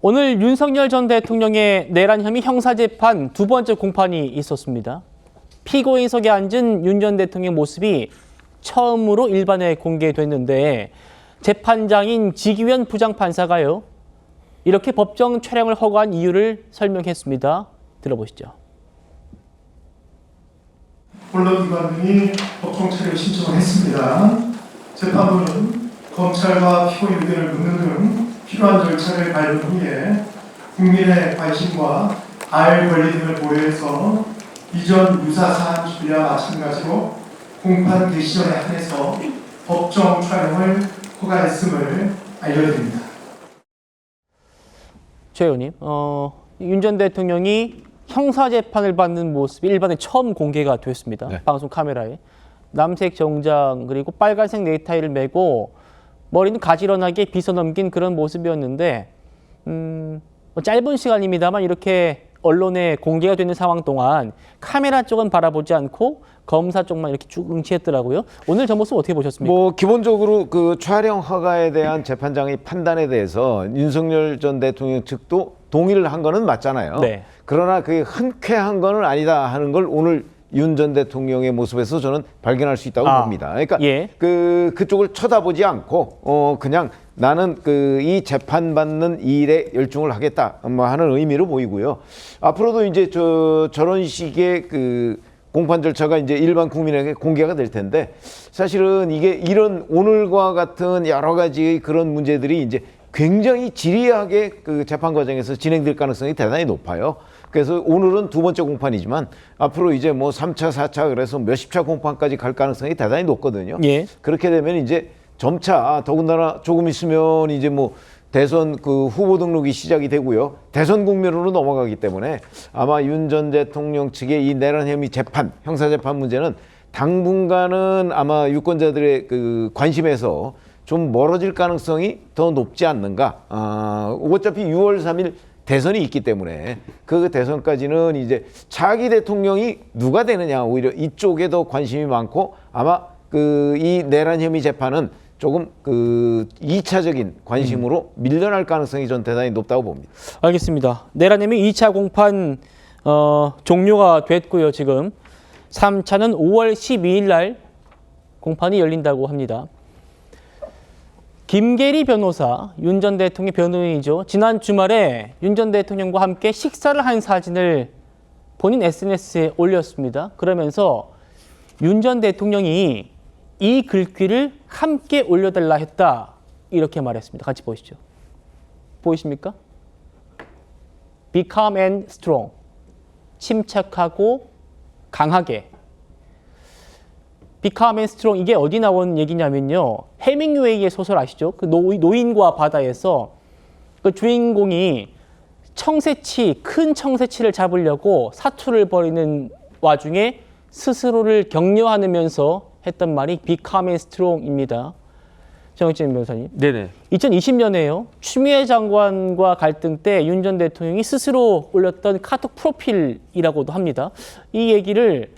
오늘 윤석열 전 대통령의 내란 혐의 형사재판 두 번째 공판이 있었습니다. 피고인석에 앉은 윤 전 대통령 모습이 처음으로 일반에 공개됐는데 재판장인 지기현 부장판사가요, 이렇게 법정 촬영을 허가한 이유를 설명했습니다. 들어보시죠. 언론기관 등이 법정 촬영 신청을 했습니다. 재판부는 검찰과 피고인 의견을 묻는 등 필요한 절차를 밟은 후에 국민의 관심과 알 권리 등을 고려해서 이전 유사 사안 주비와 마찬가지로 공판 개시 전에 한해서 법정 촬영을 허가했음을 알려드립니다. 최 의원님, 윤 전 대통령이 형사재판을 받는 모습이 일반에 처음 공개가 됐습니다. 네. 방송 카메라에. 남색 정장 그리고 빨간색 넥타이를 메고 머리는 가지런하게 빗어 넘긴 그런 모습이었는데 짧은 시간입니다만 이렇게 언론에 공개가 되는 상황 동안 카메라 쪽은 바라보지 않고 검사 쪽만 이렇게 쭉 응시했더라고요. 오늘 저 모습 어떻게 보셨습니까? 기본적으로 그 촬영 허가에 대한 재판장의 판단에 대해서 윤석열 전 대통령 측도 동의를 한 거는 맞잖아요. 네. 그러나 그게 흔쾌한 거는 아니다 하는 걸 오늘 윤 전 대통령의 모습에서 저는 발견할 수 있다고 봅니다. 그러니까 예. 그쪽을 쳐다보지 않고 그냥 나는 이 재판받는 일에 열중을 하겠다 하는 의미로 보이고요. 앞으로도 이제 저런 식의 공판 절차가 이제 일반 국민에게 공개가 될 텐데, 사실은 이게 이런 오늘과 같은 여러 가지의 그런 문제들이 이제 굉장히 지리하게 재판 과정에서 진행될 가능성이 대단히 높아요. 그래서 오늘은 두 번째 공판이지만 앞으로 이제 3차, 4차 그래서 몇십 차 공판까지 갈 가능성이 대단히 높거든요. 예. 그렇게 되면 이제 점차 더군다나 조금 있으면 이제 대선 후보 등록이 시작이 되고요. 대선 국면으로 넘어가기 때문에 아마 윤 전 대통령 측의 이 내란 혐의 재판, 형사재판 문제는 당분간은 아마 유권자들의 관심에서 좀 멀어질 가능성이 더 높지 않는가. 어차피 6월 3일 대선이 있기 때문에 그 대선까지는 이제 차기 대통령이 누가 되느냐, 오히려 이쪽에 더 관심이 많고 아마 이 내란 혐의 재판은 조금 2차적인 관심으로 밀려날 가능성이 전 대단히 높다고 봅니다. 알겠습니다. 내란 혐의 2차 공판 종료가 됐고요. 지금 3차는 5월 12일 날 공판이 열린다고 합니다. 김계리 변호사, 윤 전 대통령 변호인이죠. 지난 주말에 윤 전 대통령과 함께 식사를 한 사진을 본인 SNS에 올렸습니다. 그러면서 윤 전 대통령이 이 글귀를 함께 올려달라 했다, 이렇게 말했습니다. 같이 보시죠. 보이십니까? Become and strong. 침착하고 강하게. Become and strong, 이게 어디 나온 얘기냐면요. 해밍웨이의 소설 아시죠? 노인과 바다에서 그 주인공이 큰 청새치를 잡으려고 사투를 벌이는 와중에 스스로를 격려하면서 했던 말이 Become and strong입니다. 정혁진 변호사님. 네네. 2020년에요. 추미애 장관과 갈등 때 윤 전 대통령이 스스로 올렸던 카톡 프로필이라고도 합니다. 이 얘기를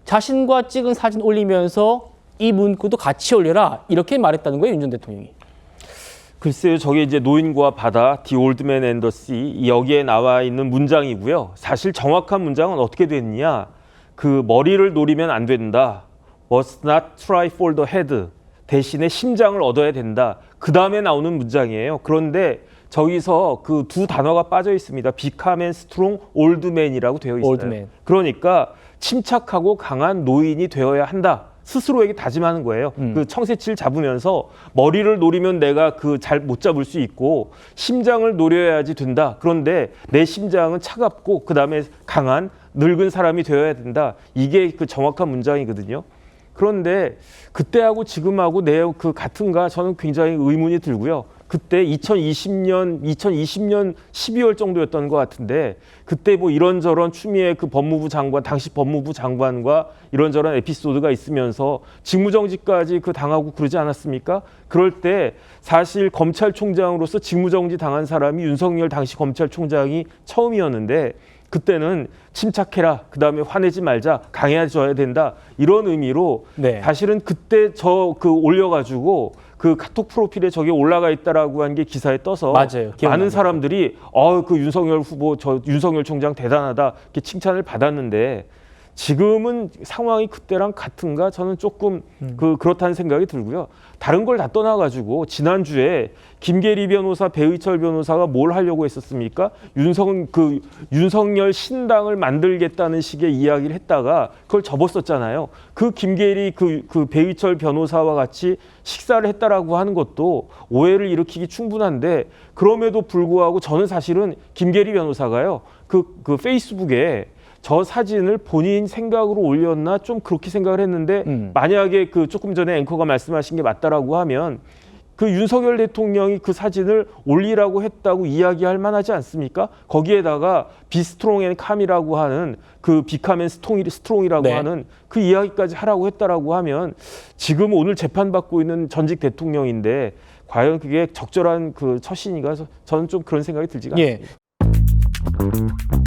자신과 찍은 사진 올리면서 이 문구도 같이 올려라, 이렇게 말했다는 거예요, 윤 전 대통령이. 글쎄요, 저게 이제 노인과 바다, The Old Man and the Sea, 여기에 나와 있는 문장이고요. 사실 정확한 문장은 어떻게 됐느냐? 머리를 노리면 안 된다. Must not try for the head. 대신에 심장을 얻어야 된다. 그 다음에 나오는 문장이에요. 그런데 저기서 두 단어가 빠져 있습니다. Become and strong old man이라고 되어 있어요. Old man. 그러니까 침착하고 강한 노인이 되어야 한다. 스스로에게 다짐하는 거예요. 청새치를 잡으면서 머리를 노리면 내가 잘 못 잡을 수 있고 심장을 노려야지 된다. 그런데 내 심장은 차갑고 그다음에 강한 늙은 사람이 되어야 된다. 이게 정확한 문장이거든요. 그런데 그때하고 지금하고 내용 같은가, 저는 굉장히 의문이 들고요. 그때 2020년 12월 정도였던 것 같은데, 그때 이런저런 추미애 법무부 장관, 당시 법무부 장관과 이런저런 에피소드가 있으면서 직무정지까지 당하고 그러지 않았습니까? 그럴 때 사실 검찰총장으로서 직무정지 당한 사람이 윤석열 당시 검찰총장이 처음이었는데, 그때는 침착해라, 그다음에 화내지 말자, 강해져야 된다, 이런 의미로 네. 사실은 그때 올려가지고 그 카톡 프로필에 저게 올라가 있다라고 한 게 기사에 떠서 맞아요. 기억납니다. 많은 사람들이 그 윤석열 후보 저 윤석열 총장 대단하다 이렇게 칭찬을 받았는데 지금은 상황이 그때랑 같은가 저는 조금 그렇다는 생각이 들고요. 다른 걸 다 떠나가지고 지난주에 김계리 변호사, 배의철 변호사가 뭘 하려고 했었습니까? 윤석열 신당을 만들겠다는 식의 이야기를 했다가 그걸 접었었잖아요. 그 김계리 그 배의철 변호사와 같이 식사를 했다라고 하는 것도 오해를 일으키기 충분한데 그럼에도 불구하고 저는 사실은 김계리 변호사가요 그 페이스북에 저 사진을 본인 생각으로 올렸나 좀 그렇게 생각을 했는데 만약에 그 조금 전에 앵커가 말씀하신 게 맞다라고 하면 그 윤석열 대통령이 그 사진을 올리라고 했다고 이야기할 만하지 않습니까? 거기에다가 비스트롱앤캄이라고 하는 그 비캄앤 스트롱이라고 네. 하는 그 이야기까지 하라고 했다라고 하면 지금 오늘 재판받고 있는 전직 대통령인데 과연 그게 적절한 그 처신인가 저는 좀 그런 생각이 들지가 예. 않습니다.